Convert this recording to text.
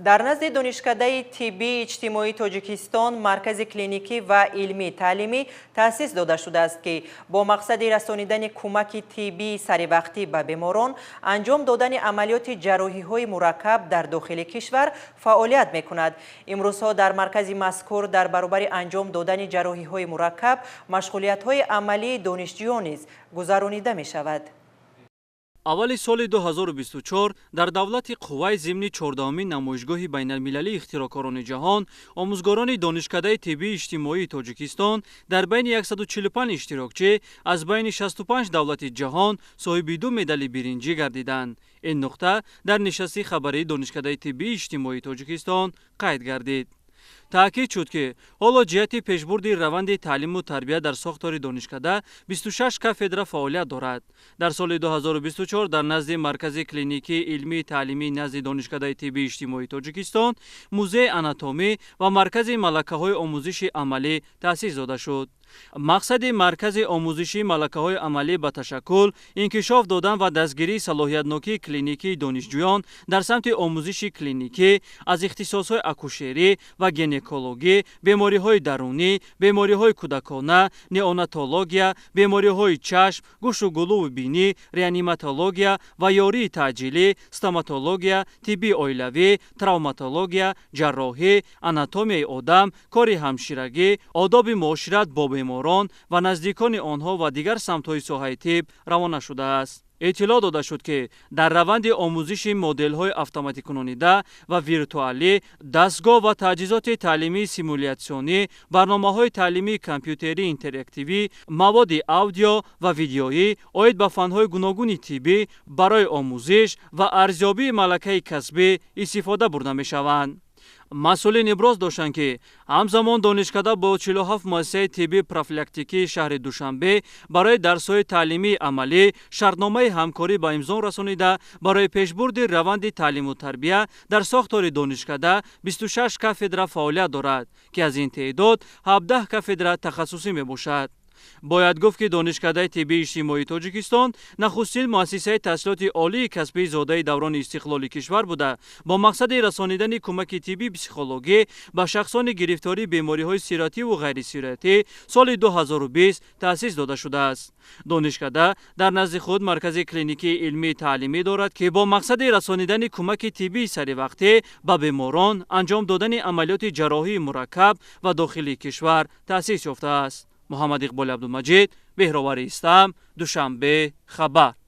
дар назди донишкадаи тиббии иҷтимоии Тоҷикистон маркази клиникӣ ва илмии таълимӣ таъсис дода шудааст, ки бо мақсади расонидани кӯмаки тиббии саривақтӣ ба беморон анҷом додани амалиёти ҷарроҳиҳои мураккаб дар дохили кишвар фаъолият мекунад. имрӯзҳо дар маркази мазкур дар баробари анҷом додани ҷарроҳиҳои мураккаб машғулиятҳои амалии донишҷӯён низ гузаронида мешавад. аввали соли 2024 дар давлати қувваи зимни 14-умин намоишгоҳи байналмилалии ихтирокорони ҷаҳон омӯзгорони донишкадаи тиббии иҷтимоии Тоҷикистон дар байни 145 иштирокчӣ аз байни 65 давлати ҷаҳон соҳиби 2 медали биринҷӣ гардиданд. ин нуқта дар нишасти хабарии донишкадаи тиббии иҷтимоии Тоҷикистон қайд гардид. таъкид шуд, ки ҳоло ҷиҳати пешбурди раванди таълиму тарбия дар сохтори донишкада 26 кафедра фаъолият дорад. дар соли 2024 дар назди маркази клиникии илмии таълимии назди донишкадаи тиббии иҷтимоии Тоҷикистон музеи анатомӣ ва маркази малакаҳои омӯзиши амалӣ таъсис дода шуд. мақсади маркази омӯзишии малакаҳои амалӣ ба ташаккул, инкишоф додан ва дастгирии салоҳиятнокии клиникии донишҷӯён дар самти омӯзиши клиникӣ аз ихтисосҳои акушерӣ ва гинекологӣ, бемориҳои дарунӣ, бемориҳои кӯдакона, неонатология, бемориҳои чашм, гӯшу гулӯви бинӣ, реаниматология ва ёрии таъҷилӣ, стоматология, тибби оилавӣ, травматология, ҷарроҳӣ, анатомияи одам, кори ҳамширагӣ, одоби муошират бо беморон ва наздикони онҳо ва дигар самтҳои соҳаи тиб равона шудааст. эттилоъ дода шуд, ки дар раванди омӯзиши моделҳои автоматикунонида ва виртуалӣ, дастгоҳ ва таҷҳизоти таълимии симулятсионӣ, барномаҳои таълимии компютерии интерактивӣ, маводи аудио ва видеоӣ оид ба фанҳои гуногуни тиббӣ барои омӯзиш ва арзёбии малакаи касбӣ истифода бурда мешаванд. масъулин иброз доштанд, ки ҳамзамон донишкада бо 47 муассисаи тиббии профилактикии шаҳри Душанбе барои дарсҳои таълимии амалӣ шартномаи ҳамкорӣ ба имзо расонида барои пешбурди раванди таълиму тарбия дар сохтори донишкада 26 кафедра фаъолият дорад, ки аз ин теъдод 17 кафедра тахассусӣ мебошад. бояд гуфт, ки донишкадаи тиббии иҷтимоии Тоҷикистон нахустин муассисаи таҳсилоти олии касбии зодаи даврони истиқлоли кишвар буда, бо мақсади расонидани кӯмаки тиббии психологӣ ба шахсони гирифтории бемориҳои сиративу ғайрисиратӣ соли 2020 таъсис дода шудааст. донишкада дар назди худ маркази клиникии илмии таълимӣ дорад, ки бо мақсади расонидани кӯмаки тиббии саривақтӣ ба беморон анҷом додани амалиёти ҷарроҳии мураккаб ва дохилии кишвар таъсис ёфтааст. муҳаммад иқболи абдулмаҷид, беҳровари Истам, Душанбе, Хабар.